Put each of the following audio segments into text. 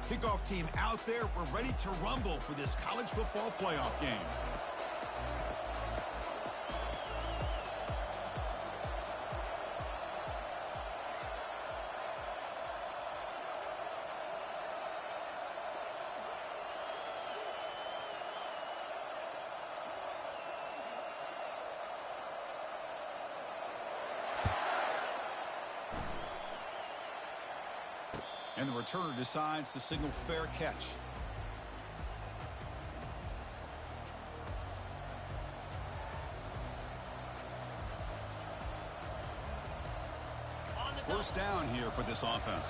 Kickoff team out there. We're ready to rumble for this college football playoff game. And the returner decides to signal fair catch. First down here for this offense.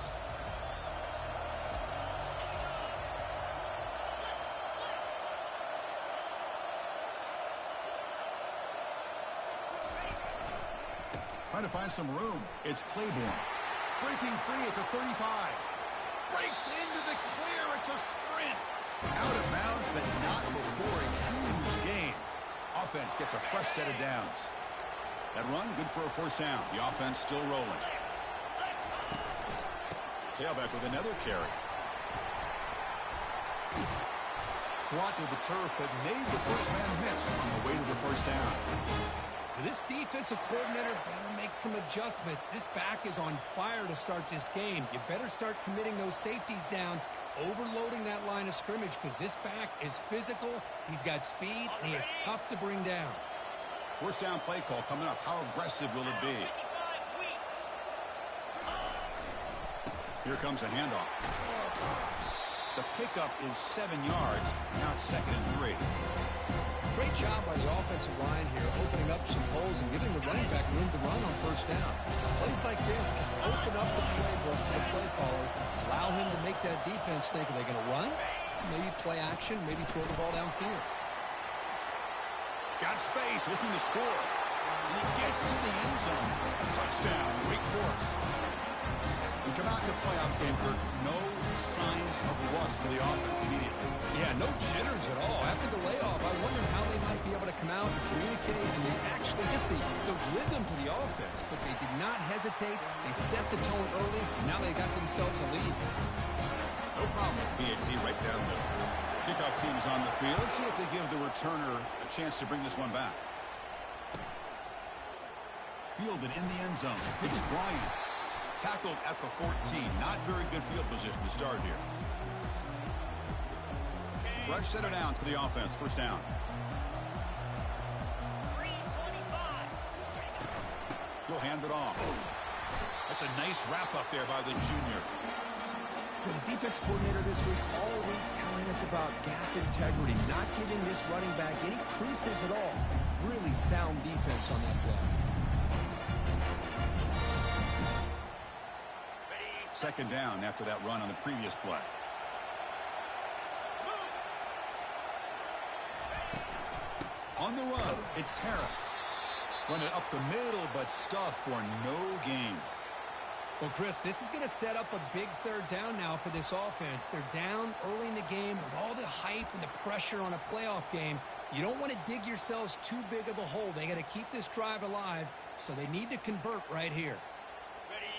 Trying to find some room. It's Claiborne. Breaking free at the 35. Breaks into the clear. It's a sprint. Out of bounds, but not before a huge gain. Offense gets a fresh set of downs. That run, good for a first down. The offense still rolling. Tailback with another carry. Blocked to the turf, but made the first man miss on the way to the first down. This defensive coordinator better make some adjustments. This back is on fire to start this game. You better start committing those safeties down, overloading that line of scrimmage, because this back is physical, he's got speed, and he is tough to bring down. First down play call coming up. How aggressive will it be? Here comes a handoff. The pickup is 7 yards. Now it's 2nd and 3. Great job by the offensive line here, opening up some holes and giving the running back room to run on first down. Plays like this can open up the playbook for the play caller, allow him to make that defense think, are they going to run? Maybe play action, maybe throw the ball downfield. Got space, looking to score. And he gets to the end zone. Touchdown, Wake Forest. We come out in the playoff game, Kirk. No signs of rust for the offense immediately. Yeah, no jitters at all. After the layoff, I wonder how they might be able to come out and communicate and they actually just the rhythm to the offense. But they did not hesitate. They set the tone early, and now they got themselves a lead. No problem with BAT right down the middle. Kickoff team's on the field. Let's see if they give the returner a chance to bring this one back. Fielded in the end zone. It's Bryant. Tackled at the 14. Not very good field position to start here. Fresh set of downs for the offense. First down. He'll hand it off. That's a nice wrap up there by the junior. The defense coordinator this week all week telling us about gap integrity, not giving this running back any creases at all. Really sound defense on that play. Second down after that run on the previous play. On the run, it's Harris. Running up the middle, but stuffed for no gain. Well, Chris, this is going to set up a big third down now for this offense. They're down early in the game with all the hype and the pressure on a playoff game. You don't want to dig yourselves too big of a hole. They got to keep this drive alive, so they need to convert right here.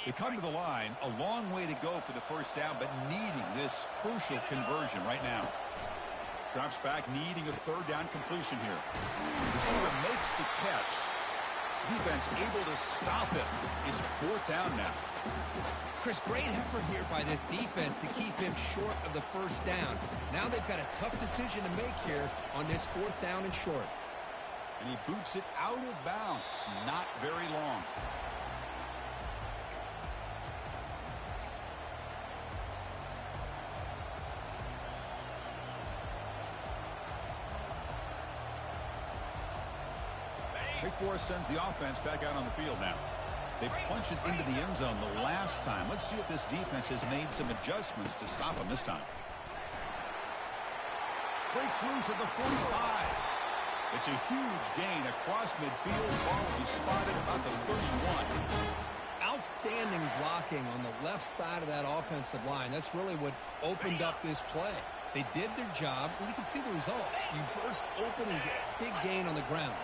They come to the line, a long way to go for the first down, but needing this crucial conversion right now. Drops back, needing a third down completion here. Receiver makes the catch. Defense able to stop it. It's fourth down now. Chris, great effort here by this defense to keep him short of the first down. Now they've got a tough decision to make here on this fourth down and short. And he boots it out of bounds. Not very long. Wake Forest sends the offense back out on the field now. They punch it into the end zone the last time. Let's see if this defense has made some adjustments to stop them this time. Breaks loose at the 45. It's a huge gain across midfield. Ball will be spotted about the 31. Outstanding blocking on the left side of that offensive line. That's really what opened up this play. They did their job, and you can see the results. You burst open and get a big gain on the ground.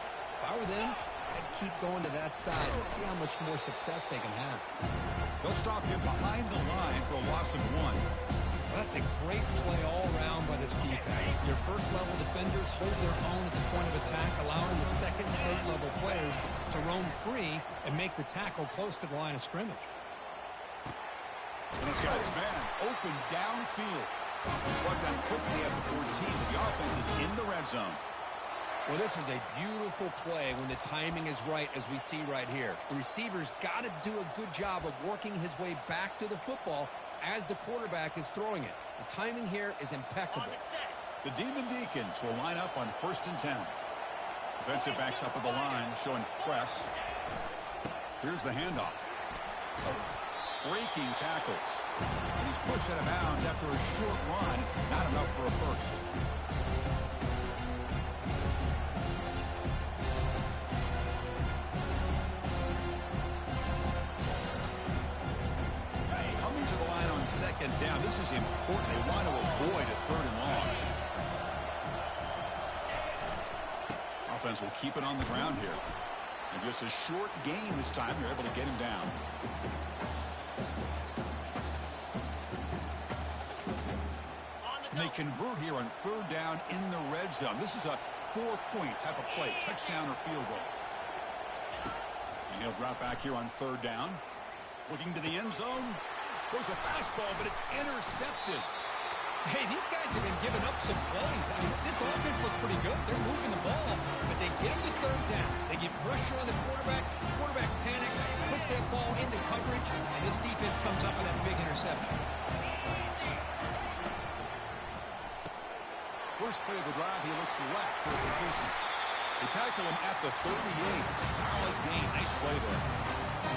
If I were them, I'd keep going to that side and see how much more success they can have. They'll stop him behind the line for a loss of 1. That's a great play all around by this defense. Your first-level defenders hold their own at the point of attack, allowing the second and third-level players to roam free and make the tackle close to the line of scrimmage. And he's got his man open downfield. Brought down quickly at the 14, but the offense is in the red zone. Well, this is a beautiful play when the timing is right, as we see right here. The receiver's got to do a good job of working his way back to the football as the quarterback is throwing it. The timing here is impeccable. The Demon Deacons will line up on 1st and 10. Defensive backs up at the line, showing press. Here's the handoff. Breaking tackles. And he's pushed out of bounds after a short run. Not enough for a first. Coming to the line on 2nd down. This is important. They want to avoid a 3rd and long. Offense will keep it on the ground here. And just a short gain this time. They're able to get him down. And they convert here on 3rd down in the red zone. This is a 4-point type of play, touchdown or field goal. And he'll drop back here on 3rd down. Looking to the end zone. Goes a fastball, but it's intercepted. Hey, these guys have been giving up some plays. I mean, this offense looked pretty good. They're moving the ball, but they get the 3rd down. They get pressure on the quarterback. Quarterback panics, puts that ball into coverage, and this defense comes up with that big interception. First play of the drive, he looks left for a completion. They tackle him at the 38. Solid gain. Nice play there.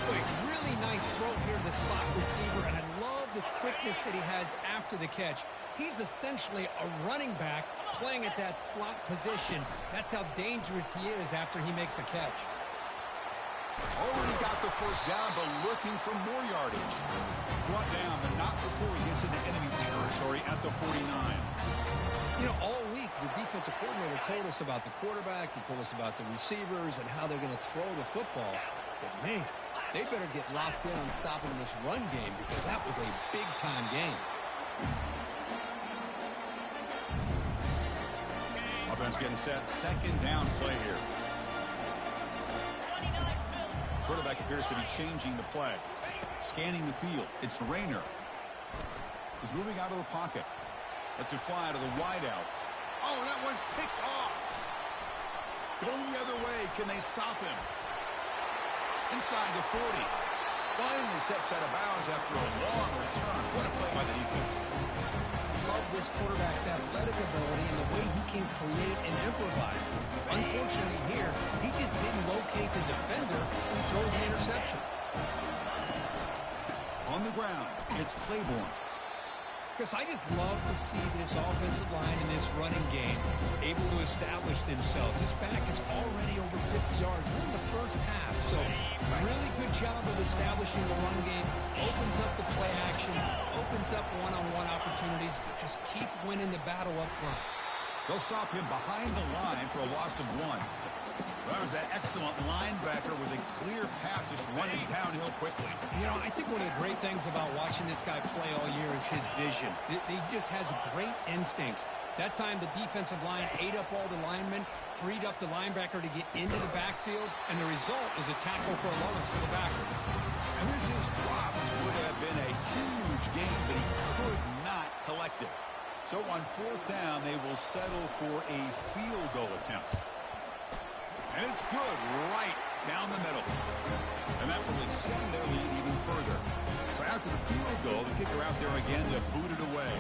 Boy, really nice throw here to the slot receiver, and I love the quickness that he has after the catch. He's essentially a running back playing at that slot position. That's how dangerous he is after he makes a catch. Already got the first down, but looking for more yardage. Brought down, but not before he gets into enemy territory at the 49. You know, all week, the defensive coordinator told us about the quarterback. He told us about the receivers and how they're going to throw the football. But, man, they better get locked in on stopping this run game because that was a big-time game. Offense getting set. 2nd down play here. Quarterback appears to be changing the play. Scanning the field. It's Rayner. He's moving out of the pocket. Lets it fly to the wideout. Oh, that one's picked off. Going the other way. Can they stop him? Inside the 40. Finally steps out of bounds after a long return. What a play by the defense. Love this quarterback's athletic ability and the way he can create and improvise. Unfortunately here, he just didn't locate the defender who throws the interception. On the ground, it's Claiborne. Chris, I just love to see this offensive line in this running game able to establish themselves. This back is already over 50 yards. We're in the first half, so really good job of establishing the run game. Opens up the play action, opens up one-on-one opportunities. Just keep winning the battle up front. They'll stop him behind the line for a loss of 1. That was that excellent linebacker with a clear path just running downhill quickly. You know, I think one of the great things about watching this guy play all year is his vision. He just has great instincts. That time the defensive line ate up all the linemen, freed up the linebacker to get into the backfield, and the result is a tackle for a loss for the backer. And this is dropped. Would have been a huge game, but he could not collect it. So on 4th down, they will settle for a field goal attempt. And it's good right down the middle. And that will extend their lead even further. So after the field goal, the kicker out there again to boot it away.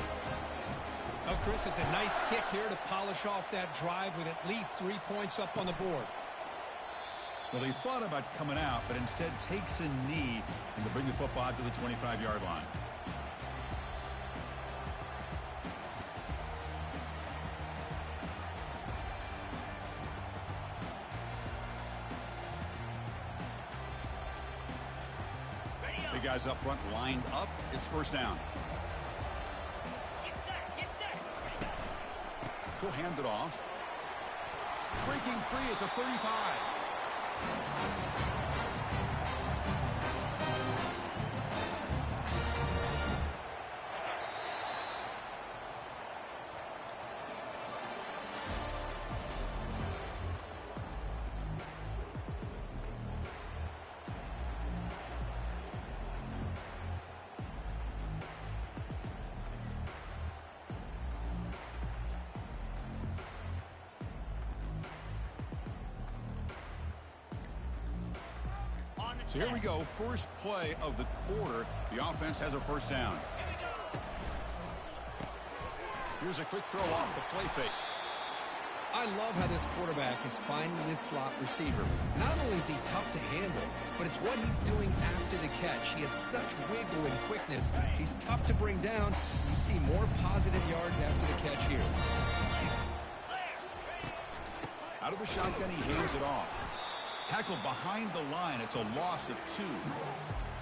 Oh, Chris, it's a nice kick here to polish off that drive with at least 3 points up on the board. Well, he thought about coming out, but instead takes a knee and to bring the football out to the 25-yard line. The guys up front lined up. It's 1st down. He'll hand it off. Breaking free at the 35. So here we go, first play of the quarter. The offense has a first down. Here's a quick throw off the play fake. I love how this quarterback is finding this slot receiver. Not only is he tough to handle, but it's what he's doing after the catch. He has such wiggle and quickness. He's tough to bring down. You see more positive yards after the catch here. Out of the shotgun, he hands it off. Tackled behind the line. It's a loss of 2.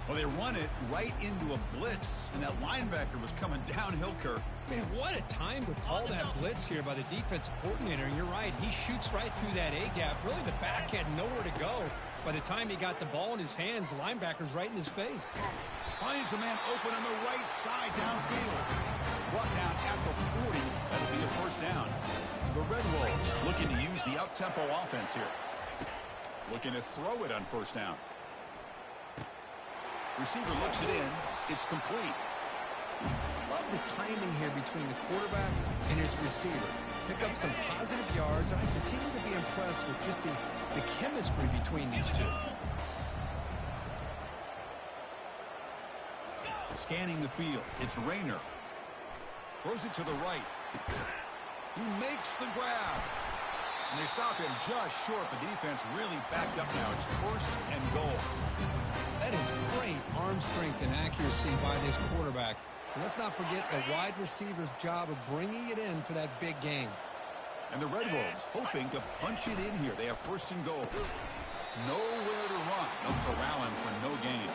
Well, they run it right into a blitz, and that linebacker was coming downhill, Kirk. Man, what a time to call that blitz here by the defensive coordinator. And you're right, he shoots right through that A-gap. Really, the back had nowhere to go. By the time he got the ball in his hands, the linebacker's right in his face. Finds a man open on the right side downfield. Brought down at the 40. That'll be a first down. The Red Wolves looking to use the up-tempo offense here. Looking to throw it on first down. Receiver looks it in. It's complete. Love the timing here between the quarterback and his receiver. Pick up some positive yards, and I continue to be impressed with just the chemistry between these two. Scanning the field. It's Rayner. Throws it to the right. He makes the grab. And they stop him just short. The defense really backed up now. It's first and goal. That is great arm strength and accuracy by this quarterback. And let's not forget the wide receiver's job of bringing it in for that big game. And the Red Wolves hoping to punch it in here. They have first and goal. Nowhere to run. No corralling for no gain.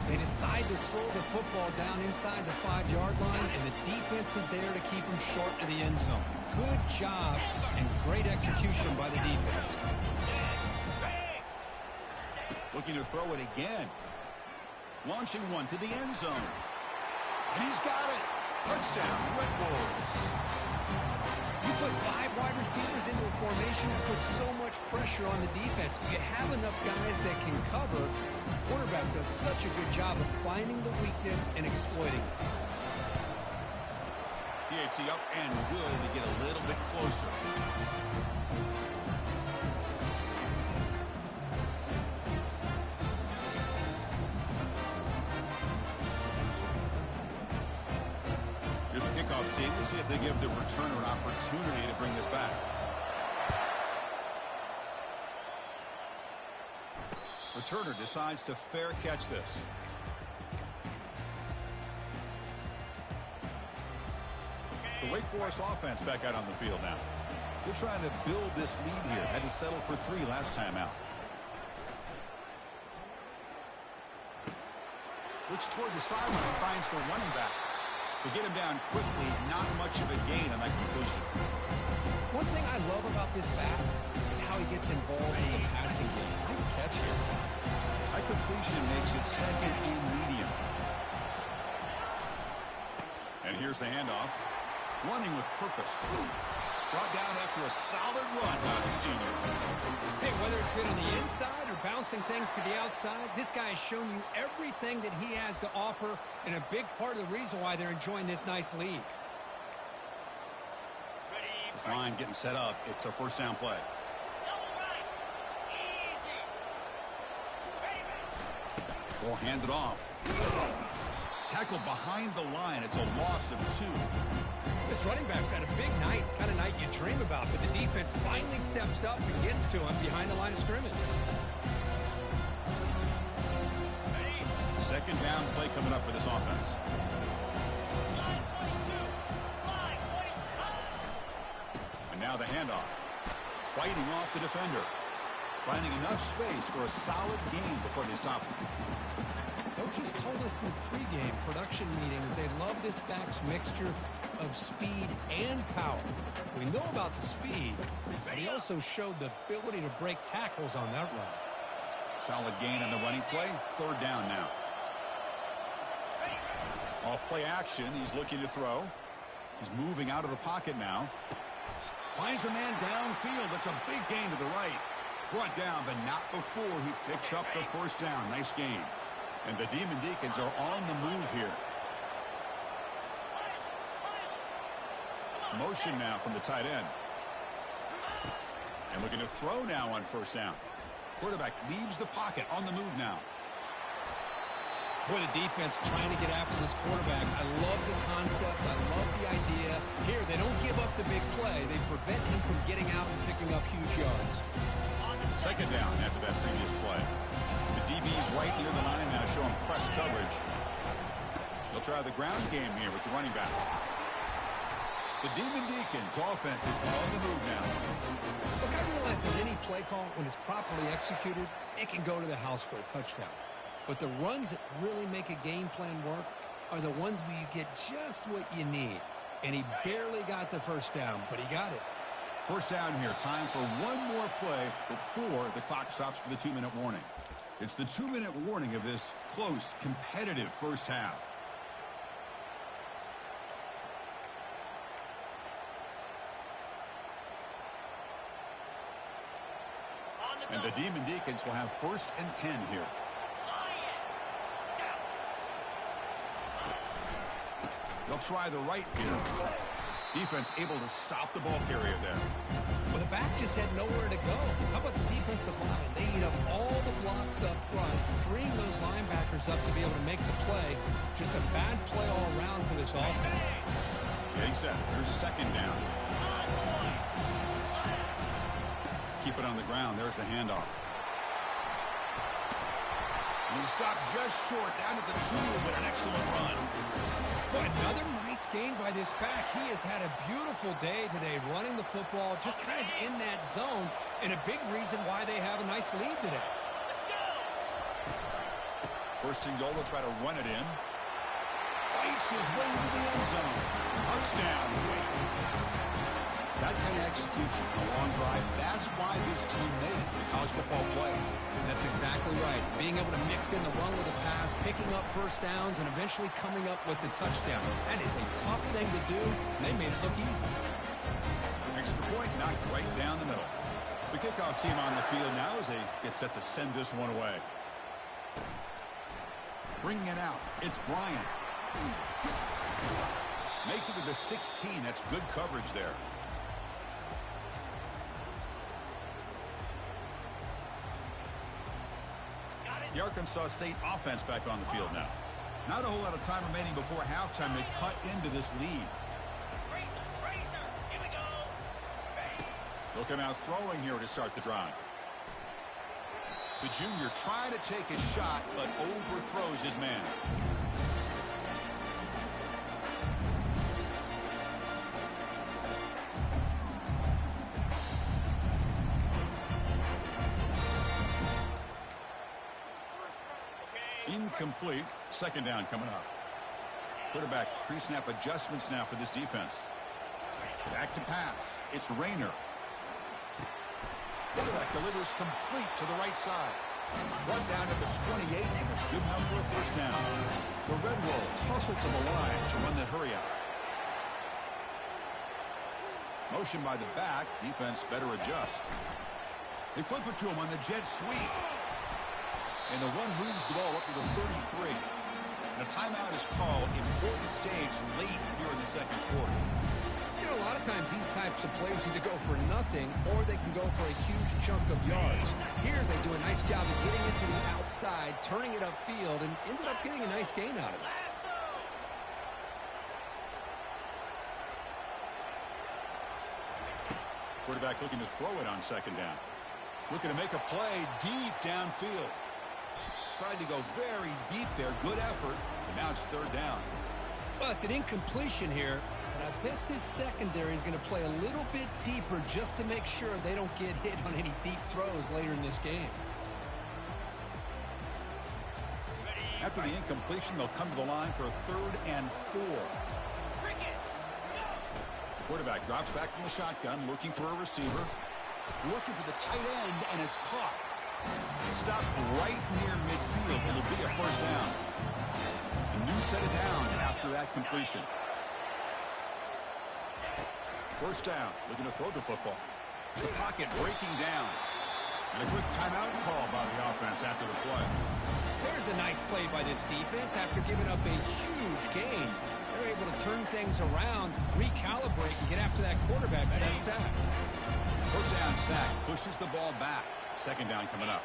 They decide to throw the football down inside the 5-yard line, and the defense is there to keep them short of the end zone. Good job and great execution by the defense. Looking to throw it again. Launching one to the end zone. And he's got it. Touchdown, Red Wolves. You put 5 wide receivers into a formation that puts so much pressure on the defense. Do you have enough guys that can cover? The quarterback does such a good job of finding the weakness and exploiting it. PAT up and good to get a little bit closer. Here's the kickoff team. Let's see if they give the returner an opportunity to bring this back. Returner decides to fair catch this. The Wake Forest offense back out on the field now. They're trying to build this lead here. Had to settle for 3 last time out. Looks toward the sideline, finds the running back. To get him down quickly, not much of a gain on that completion. One thing I love about this back is how he gets involved in the passing game. Nice catch here. That completion makes it second and medium. And here's the handoff. Running with purpose. Brought down after a solid run by the senior. Hey, whether it's been on the inside or bouncing things to the outside, this guy has shown you everything that he has to offer, and a big part of the reason why they're enjoying this nice lead. This line getting set up. It's a first down play. Ball handed off. Tackled behind the line. It's a loss of 2. This running back's had a big night, kind of night you dream about, but the defense finally steps up and gets to him behind the line of scrimmage. Second down play coming up for this offense. And now the handoff. Fighting off the defender. Finding enough space for a solid gain before they stop him. Coaches told us in the pregame production meetings they love this back's mixture of speed and power. We know about the speed, but he also showed the ability to break tackles on that run. Solid gain on the running play. Third down now. Off play action. He's looking to throw. He's moving out of the pocket now. Finds a man downfield. That's a big gain to the right. Brought down, but not before he picks up the first down. Nice gain. And the Demon Deacons are on the move here. Motion now from the tight end. And looking to throw now on first down. Quarterback leaves the pocket on the move now. Boy, the defense trying to get after this quarterback. I love the concept. I love the idea. Here, they don't give up the big play. They prevent him from getting out and picking up huge yards. Second down after that previous play. The DB's right near the line now showing press coverage. They'll try the ground game here with the running back. The Demon Deacons offense is on the move now. Look, I realize that any play call, when it's properly executed, it can go to the house for a touchdown. But the runs that really make a game plan work are the ones where you get just what you need. And he barely got the first down, but he got it. First down here. Time for one more play before the clock stops for the 2-minute warning. It's the 2-minute warning of this close, competitive first half. And the Demon Deacons will have 1st and 10 here. They'll try the right here. Defense able to stop the ball carrier there. Well, the back just had nowhere to go. How about the defensive line? They eat up all the blocks up front, freeing those linebackers up to be able to make the play. Just a bad play all around for this offense. Getting set. There's second down. Keep it on the ground. There's the handoff. And he stopped just short down at the 2, but an excellent run. Well, another nice gain by this back. He has had a beautiful day today running the football, just kind of in that zone, and a big reason why they have a nice lead today. First and goal, they'll try to run it in. Fights his way into the end zone. Touchdown. That kind of execution, a long drive, that's why this team made it to college football play. That's exactly right. Being able to mix in the run with a pass, picking up first downs, and eventually coming up with the touchdown. That is a tough thing to do, and they made it look easy. Extra point knocked right down the middle. The kickoff team on the field now as they get set to send this one away. Bringing it out, it's Bryant. Makes it to the 16. That's good coverage there. The Arkansas State offense back on the field now. Not a whole lot of time remaining before halftime to cut into this lead. They'll come out throwing here to start the drive. The junior trying to take a shot, but overthrows his man. Incomplete. Second down coming up. Quarterback pre-snap adjustments now for this defense. Back to pass. It's Rayner. Quarterback delivers complete to the right side. Run down at the 28, and it's good enough for a first down. The Red Wolves hustle to the line to run the hurry up. Motion by the back. Defense better adjust. They flip it to him on the jet sweep. And the run moves the ball up to the 33. And a timeout is called. Important stage late here in the second quarter. You know, a lot of times these types of plays either go for nothing or they can go for a huge chunk of yards. Here they do a nice job of getting it to the outside, turning it upfield, and ended up getting a nice gain out of it. Quarterback looking to throw it on second down. Looking to make a play deep downfield. Tried to go very deep there. Good effort. But now it's third down. Well, it's an incompletion here, but I bet this secondary is going to play a little bit deeper just to make sure they don't get hit on any deep throws later in this game. After the incompletion, they'll come to the line for a 3rd and 4. Quarterback drops back from the shotgun, looking for a receiver. Looking for the tight end, and it's caught. Stopped right near midfield. It'll be a first down. A new set of downs after that completion. First down, looking to throw the football. The pocket breaking down. And a quick timeout call by the offense after the play. There's a nice play by this defense after giving up a huge gain. They're able to turn things around, recalibrate, and get after that quarterback for that sack. First down sack pushes the ball back. Second down coming up.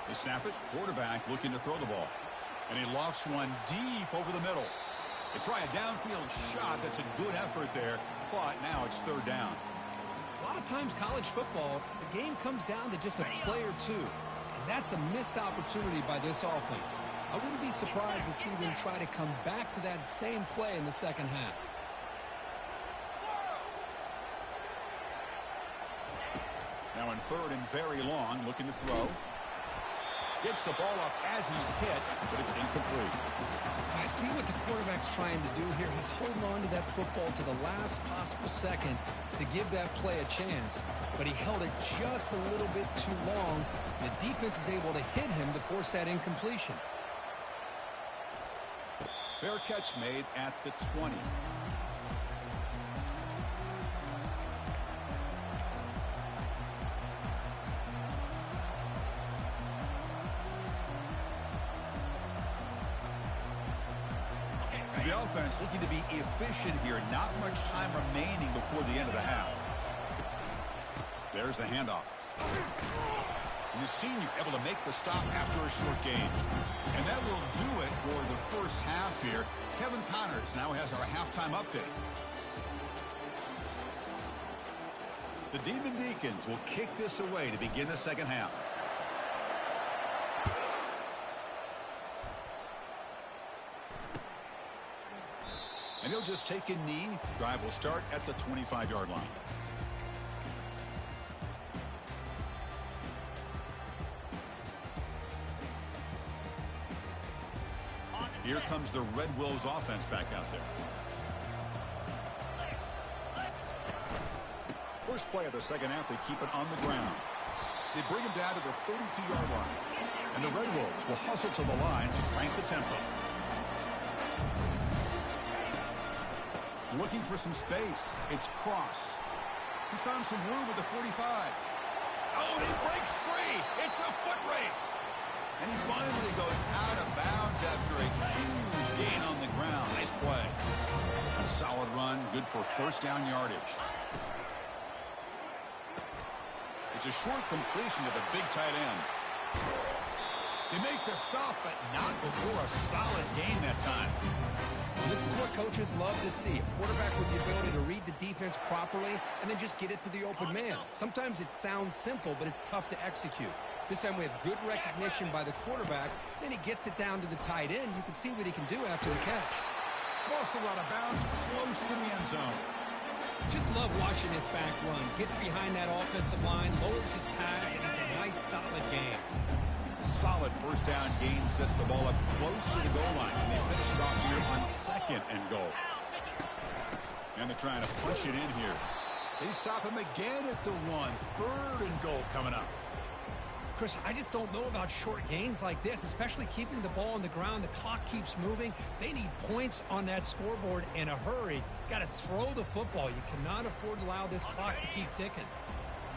They snap it. Quarterback looking to throw the ball. And he lofts one deep over the middle. They try a downfield shot. That's a good effort there. But now it's third down. A lot of times college football, the game comes down to just a play or two. And that's a missed opportunity by this offense. I wouldn't be surprised to see them try to come back to that same play in the second half. Now in third and very long, looking to throw. Gets the ball up as he's hit, but it's incomplete. I see what the quarterback's trying to do here. He's holding on to that football to the last possible second to give that play a chance. But he held it just a little bit too long. The defense is able to hit him to force that incompletion. Fair catch made at the 20. The offense looking to be efficient here. Not much time remaining before the end of the half. There's the handoff. And the senior able to make the stop after a short gain. And that will do it for the first half here. Kevin Connors now has our halftime update. The Demon Deacons will kick this away to begin the second half. And he'll just take a knee. Drive will start at the 25-yard line. Here comes the Red Wolves offense back out there. First play of the second half, they keep it on the ground. They bring him down to the 32-yard line. And the Red Wolves will hustle to the line to crank the tempo. Looking for some space. It's Cross. He's found some room at the 45. Oh, he breaks free. It's a foot race. And he finally goes out of bounds after a huge gain on the ground. Nice play. A solid run. Good for first down yardage. It's a short completion to the big tight end. They make the stop, but not before a solid gain that time. Well, this is what coaches love to see. A quarterback with the ability to read the defense properly and then just get it to the open man. Sometimes it sounds simple, but it's tough to execute. This time we have good recognition by the quarterback. Then he gets it down to the tight end. You can see what he can do after the catch. Also out of bounds, close to the end zone. Just love watching this back run. Gets behind that offensive line, lowers his pads, and it's a nice, solid game. Solid first down gain, sets the ball up close to the goal line. And they finish it off here on second and goal. And they're trying to punch it in here. They stop him again at the 1. Third and goal coming up. Chris, I just don't know about short gains like this, especially keeping the ball on the ground. The clock keeps moving. They need points on that scoreboard in a hurry. Got to throw the football. You cannot afford to allow this clock to keep ticking.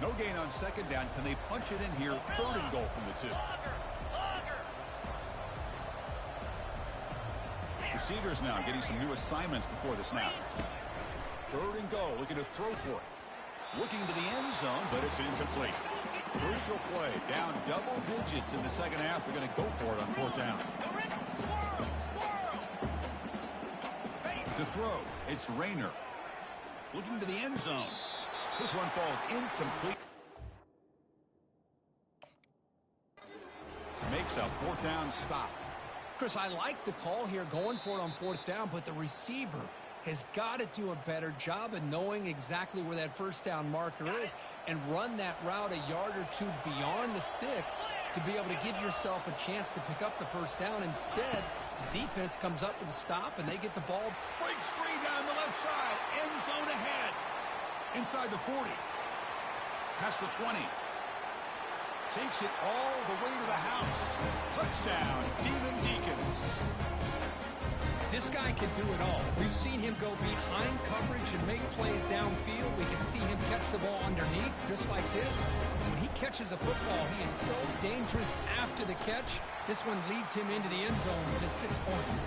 No gain on second down. Can they punch it in here? Third and goal from the 2. Receivers now getting some new assignments before the snap. Third and goal, looking to throw for it. Looking to the end zone, but it's incomplete. Crucial play, down double digits in the second half. They're going to go for it on fourth down. To throw, it's Rayner. Looking to the end zone. This one falls incomplete. Makes a fourth down stop. Chris, I like the call here going for it on fourth down, but the receiver has got to do a better job of knowing exactly where that first down marker is and run that route a yard or two beyond the sticks to be able to give yourself a chance to pick up the first down. Instead, the defense comes up with a stop and they get the ball. Breaks free down the left side. End zone ahead. Inside the 40. Past the 20. Takes it all the way to the house. Touchdown, Demon Deacons. This guy can do it all. We've seen him go behind coverage and make plays downfield. We can see him catch the ball underneath, just like this. When he catches a football, he is so dangerous after the catch. This one leads him into the end zone with his 6 points.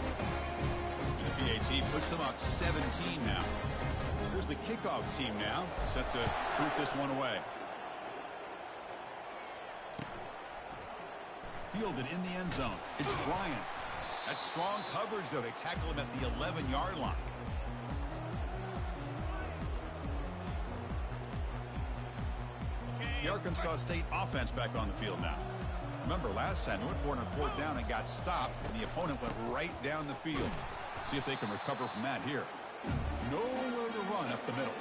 And the PAT puts them up 17 now. Here's the kickoff team now, set to boot this one away. Fielded in the end zone. It's Bryant. That's strong coverage, though. They tackle him at the 11-yard line. The Arkansas State offense back on the field now. Remember, last time they went for it on 4th down and got stopped, and the opponent went right down the field. See if they can recover from that here. Nowhere to run up the middle.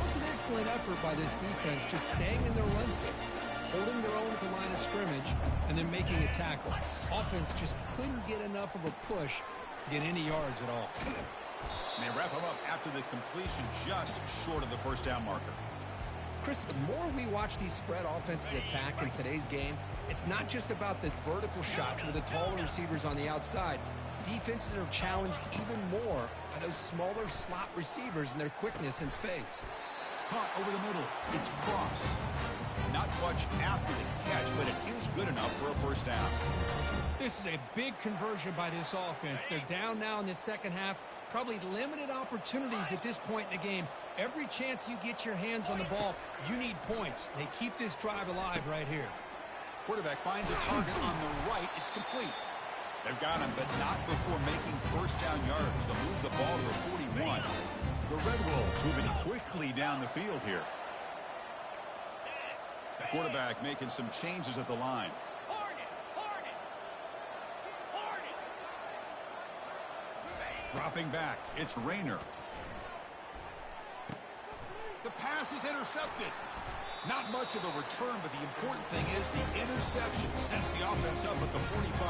It's an excellent effort by this defense, just staying in their run fix, holding their own at the line of scrimmage, and then making a tackle. Offense just couldn't get enough of a push to get any yards at all. And they wrap him up after the completion just short of the 1st down marker. Chris, the more we watch these spread offenses attack in today's game, it's not just about the vertical shots with the taller receivers on the outside. Defenses are challenged even more by those smaller slot receivers and their quickness in space. Caught over the middle. It's Cross. Not much after the catch, but it is good enough for a 1st down. This is a big conversion by this offense. They're down now in the second half. Probably limited opportunities at this point in the game. Every chance you get your hands on the ball, you need points. They keep this drive alive right here. Quarterback finds a target on the right. It's complete. They've got him, but not before making 1st down yards. They'll move the ball to the 41. The Red Wolves moving quickly down the field here. The quarterback making some changes at the line. Dropping back, it's Rayner. The pass is intercepted. Not much of a return, but the important thing is the interception sets the offense up at the 45.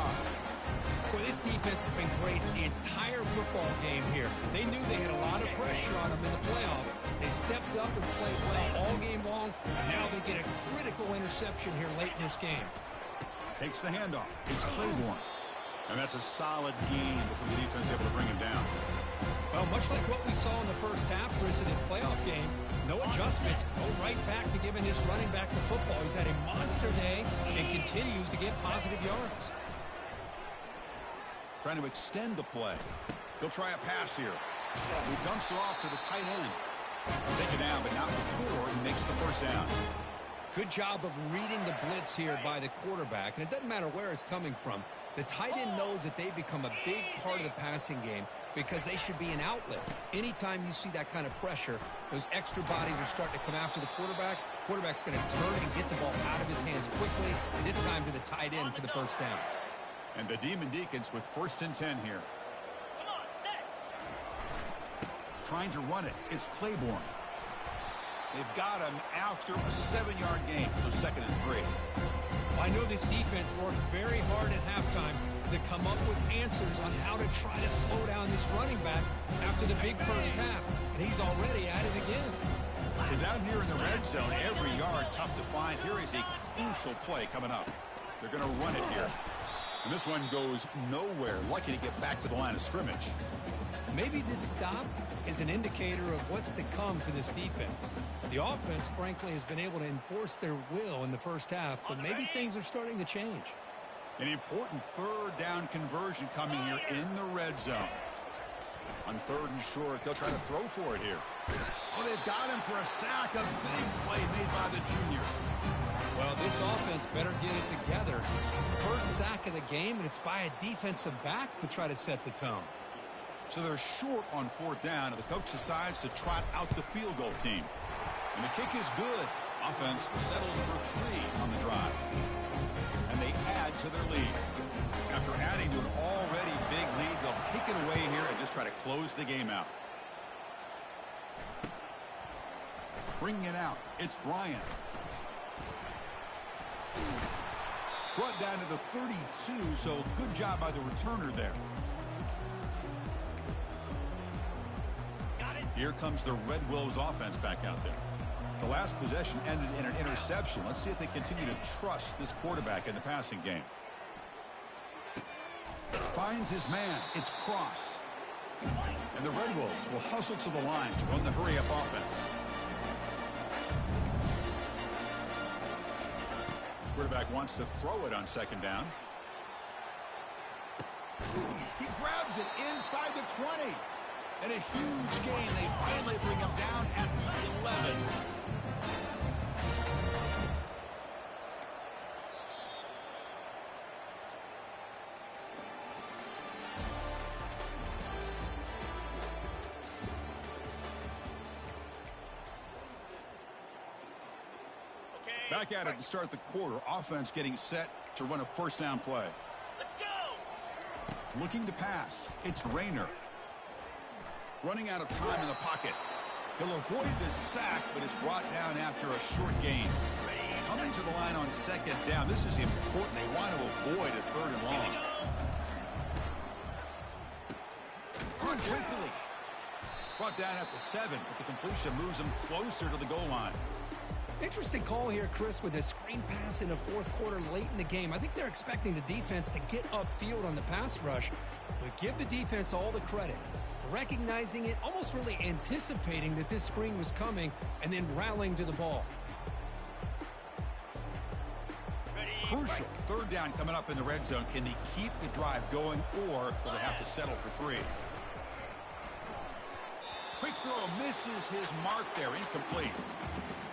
Well, this defense has been great the entire football game here. They knew they had a lot of pressure on them in the playoff. They stepped up and played well all game long, and now they get a critical interception here late in this game. Takes the handoff. It's Claiborne. And that's a solid gain before the defense able to bring him down. Well, much like what we saw in the first half, Chris, in this playoff game, no adjustments. Go right back to giving his running back the football. He's had a monster day and continues to get positive yards. Trying to extend the play. He'll try a pass here. He dumps it off to the tight end. Take it down, but not before he makes the 1st down. Good job of reading the blitz here by the quarterback, and it doesn't matter where it's coming from. The tight end knows that they become a big part of the passing game because they should be an outlet. Anytime you see that kind of pressure, those extra bodies are starting to come after the quarterback. Quarterback's going to turn and get the ball out of his hands quickly, this time to the tight end for the 1st down. And the Demon Deacons with 1st and 10 here. Trying to run it. It's Claiborne. They've got him after a 7-yard gain, so 2nd and 3. I know this defense works very hard at halftime to come up with answers on how to try to slow down this running back after the big first half, and he's already at it again. So down here in the red zone, every yard tough to find. Here is a crucial play coming up. They're going to run it here. And this one goes nowhere. Lucky to get back to the line of scrimmage. Maybe this stop is an indicator of what's to come for this defense. The offense, frankly, has been able to enforce their will in the first half, but maybe things are starting to change. An important 3rd down conversion coming here in the red zone. On 3rd and short, they'll try to throw for it here. Oh, they've got him for a sack. A big play made by the junior. Well, this offense better get it together. First sack of the game, and it's by a defensive back to try to set the tone. So they're short on 4th down, and the coach decides to trot out the field goal team. And the kick is good. Offense settles for 3 on the drive. And they add to their lead. After adding to an already big lead, they'll kick it away here and just try to close the game out. Bringing it out, it's Bryant. Brought down to the 32, so good job by the returner there. Here comes the Red Wolves offense back out there. The last possession ended in an interception. Let's see if they continue to trust this quarterback in the passing game. Finds his man. It's Cross. And the Red Wolves will hustle to the line to run the hurry-up offense. Quarterback wants to throw it on 2nd down. He grabs it inside the 20. And a huge gain. They finally bring him down at the 11. Back at it to start the quarter. Offense getting set to run a first down play. Let's go. Looking to pass. It's Rayner. Running out of time in the pocket. He'll avoid the sack, but is brought down after a short gain. Coming to the line on second down. This is important. They want to avoid a third and long. Run quickly. Brought down at the 7, but the completion moves him closer to the goal line. Interesting call here, Chris, with a screen pass in the fourth quarter late in the game. I think they're expecting the defense to get upfield on the pass rush, but give the defense all the credit. Recognizing it, almost really anticipating that this screen was coming, and then rallying to the ball. Crucial. Third down coming up in the red zone. Can they keep the drive going, or will they have to settle for 3? Quick throw misses his mark there. Incomplete.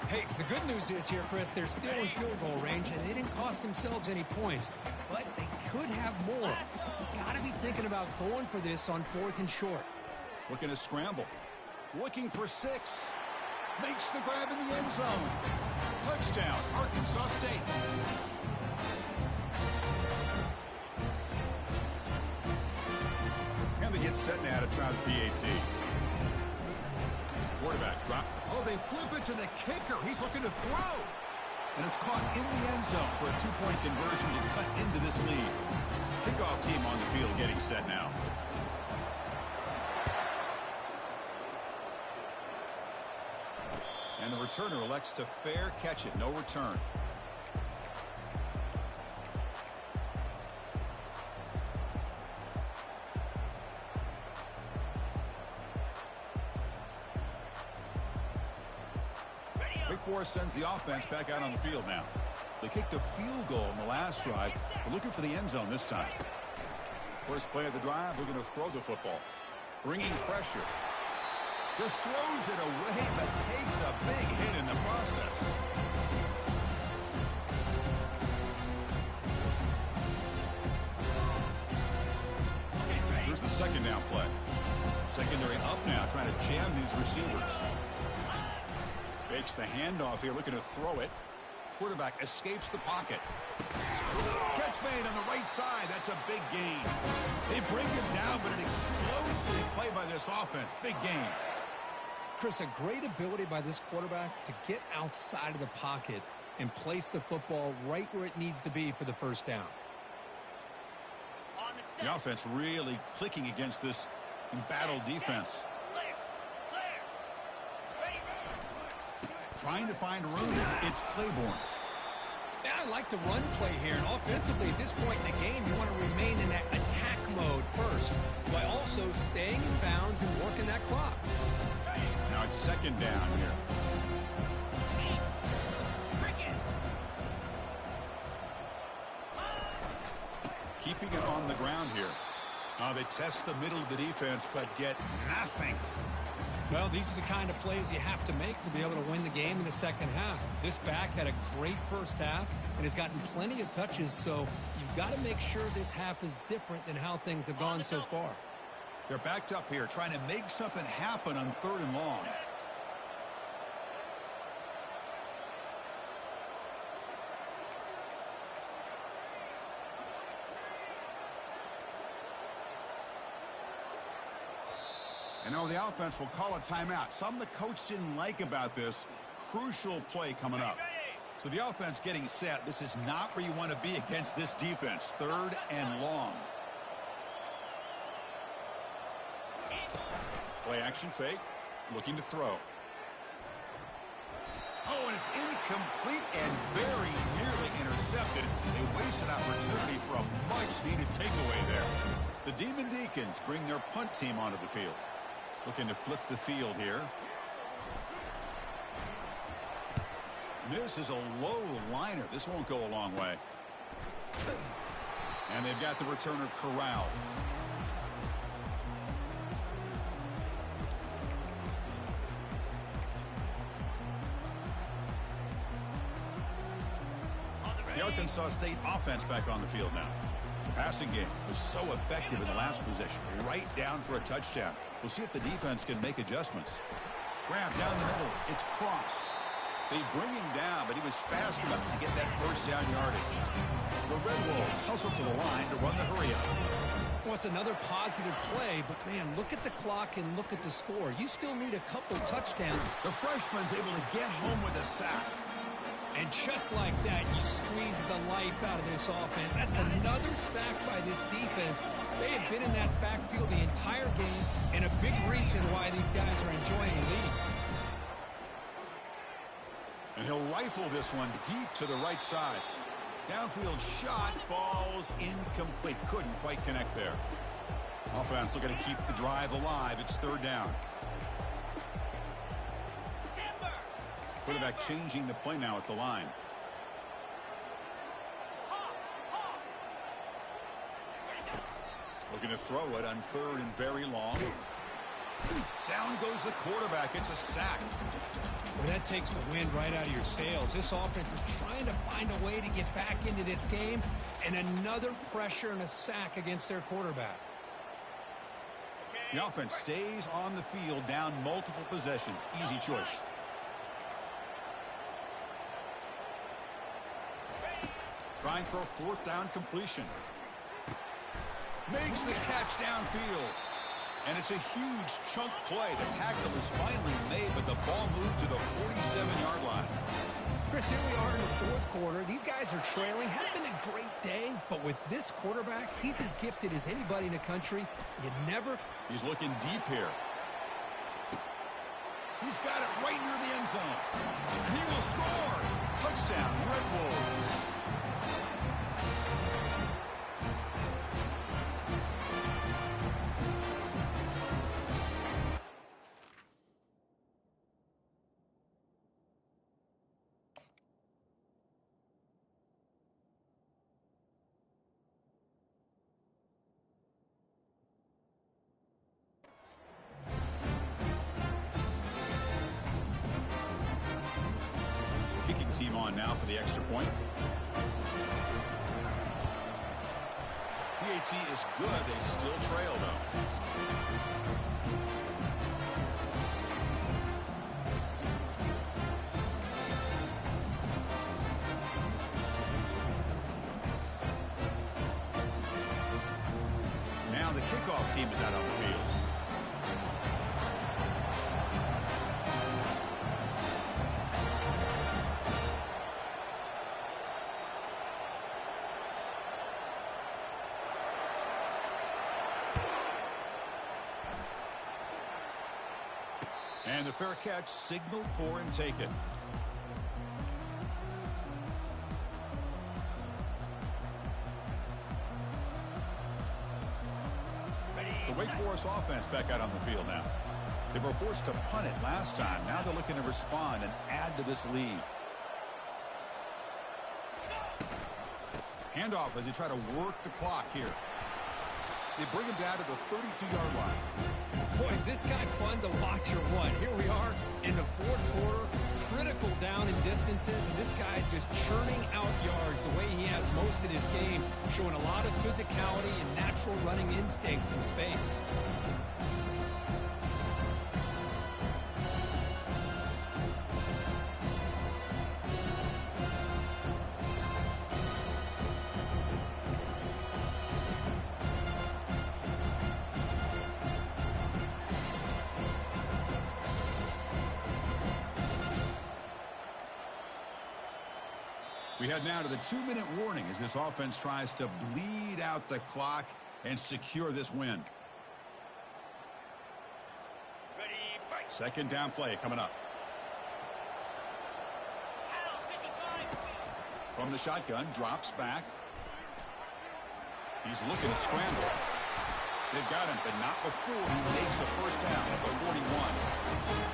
Hey, the good news is here, Chris, they're still in field goal range, and they didn't cost themselves any points, but they could have more. Got to be thinking about going for this on 4th and short. Looking to scramble. Looking for 6. Makes the grab in the end zone. Touchdown, Arkansas State. And they get set now to try the PAT. Quarterback drop. Oh, they flip it to the kicker. He's looking to throw. And it's caught in the end zone for a 2-point conversion to cut into this lead. Kickoff team on the field getting set now. And the returner elects to fair catch it. No return. Wake Forest sends the offense back out on the field now. They kicked a field goal in the last drive. They're looking for the end zone this time. First play of the drive, looking to throw the football. Bringing pressure. Just throws it away, but takes a big hit in the process. Here's the second down play. Secondary up now, trying to jam these receivers. Fakes the handoff here, looking to throw it. Quarterback escapes the pocket. Catch made on the right side. That's a big gain. They bring him down, but an explosive play by this offense. Big gain. Chris, a great ability by this quarterback to get outside of the pocket and place the football right where it needs to be for the first down. The offense really clicking against this embattled defense. Trying to find room. It's Claiborne. Yeah, I like the run play here. And offensively, at this point in the game, you want to remain in that attack mode first, while also staying in bounds and working that clock. Now it's second down here. Keeping it on the ground here. They test the middle of the defense, but get nothing. Well, these are the kind of plays you have to make to be able to win the game in the second half. This back had a great first half and has gotten plenty of touches, so you've got to make sure this half is different than how things have gone so far. They're backed up here, trying to make something happen on 3rd and long. And now the offense will call a timeout. Something the coach didn't like about this. Crucial play coming up. So the offense getting set. This is not where you want to be against this defense. 3rd and long. Play action fake. Looking to throw. Oh, and it's incomplete and very nearly intercepted. A wasted opportunity for a much-needed takeaway there. The Demon Deacons bring their punt team onto the field. Looking to flip the field here. This is a low liner. This won't go a long way. And they've got the returner corralled. The Arkansas State offense back on the field now. The passing game was so effective in the last possession. Right down for a touchdown. We'll see if the defense can make adjustments. Grab down the middle. It's Cross. They bring him down, but he was fast enough to get that first down yardage. The Red Wolves hustle to the line to run the hurry-up. Well, it's another positive play, but, man, look at the clock and look at the score. You still need a couple touchdowns. The freshman's able to get home with a sack. And just like that, you squeeze the life out of this offense. That's another sack by this defense. They have been in that backfield the entire game, and a big reason why these guys are enjoying the lead. And he'll rifle this one deep to the right side. Downfield shot falls incomplete. Couldn't quite connect there. Offense looking to keep the drive alive. It's third down. Quarterback changing the play now at the line. Looking to throw it on third and very long. Down goes the quarterback. It's a sack. Well, that takes the wind right out of your sails. This offense is trying to find a way to get back into this game, and another pressure and a sack against their quarterback. The offense stays on the field, down multiple possessions. Easy choice. Trying for a fourth down completion. Makes the catch downfield. And it's a huge chunk play. The tackle is finally made, but the ball moved to the 47-yard line. Chris, here we are in the fourth quarter. These guys are trailing. Had been a great day, but with this quarterback, he's as gifted as anybody in the country. He's looking deep here. He's got it right near the end zone. And he will score. Touchdown, Red Wolves. Kicking team on now for the extra point. PAT is good. They still trail, though. Now the kickoff team is out on the field. And the fair catch signaled for and taken. The Wake Forest offense back out on the field now. They were forced to punt it last time. Now they're looking to respond and add to this lead. Handoff as they try to work the clock here. They bring him down to the 32-yard line. Boy, is this guy fun to watch or what? Here we are in the fourth quarter, critical down in distances, and this guy just churning out yards the way he has most of this game, showing a lot of physicality and natural running instincts in space. We head now to the 2-minute warning as this offense tries to bleed out the clock and secure this win. Second down play coming up. From the shotgun, drops back. He's looking to scramble. They've got him, but not before he makes a first down at the 41.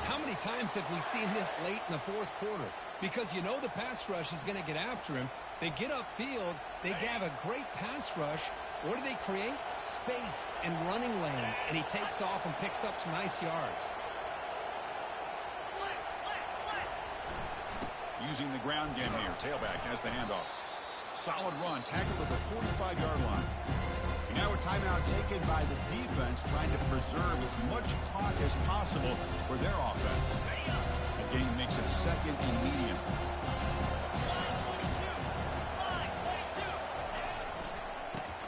How many times have we seen this late in the fourth quarter? Because you know the pass rush is going to get after him. They get upfield. They have a great pass rush. What do they create? Space and running lanes. And he takes off and picks up some nice yards. Using the ground game here. Tailback has the handoff. Solid run. Tackled at the 45-yard line. And now a timeout taken by the defense trying to preserve as much clock as possible for their offense. And Gain makes it second and medium.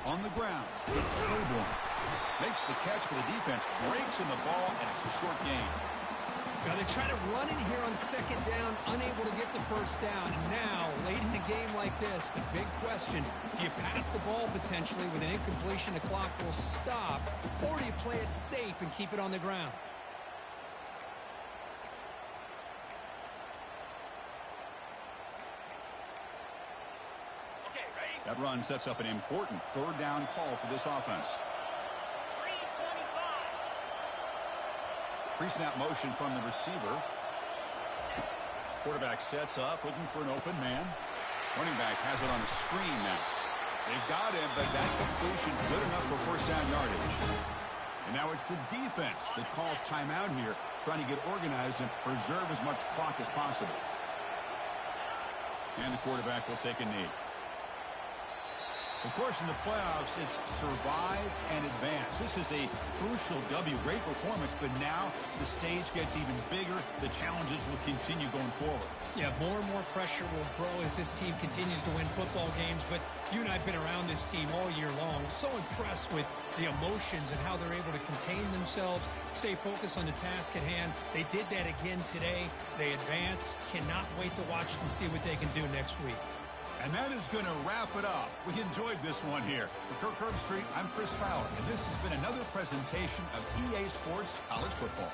On the ground, it's Claiborne. Makes the catch, but the defense breaks in the ball, and it's a short gain. Now they try to run it here on second down, unable to get the first down. And now, late in the game like this, the big question, do you pass the ball potentially with an incompletion? The clock will stop, or do you play it safe and keep it on the ground? Okay, ready? That run sets up an important third down call for this offense. 3:25. Pre-snap motion from the receiver. Quarterback sets up, looking for an open man. Running back has it on a screen now. They've got him, but that completion good enough for first down yardage. And now it's the defense that calls timeout here, trying to get organized and preserve as much clock as possible. And the quarterback will take a knee. Of course, in the playoffs, it's survive and advance. This is a crucial W. Great performance, but now the stage gets even bigger. The challenges will continue going forward. Yeah, more and more pressure will grow as this team continues to win football games. But you and I have been around this team all year long. So impressed with the emotions and how they're able to contain themselves, stay focused on the task at hand. They did that again today. They advance. Cannot wait to watch and see what they can do next week. And that is going to wrap it up. We enjoyed this one here. For Kirk Herbstreit, I'm Chris Fowler, and this has been another presentation of EA Sports College Football.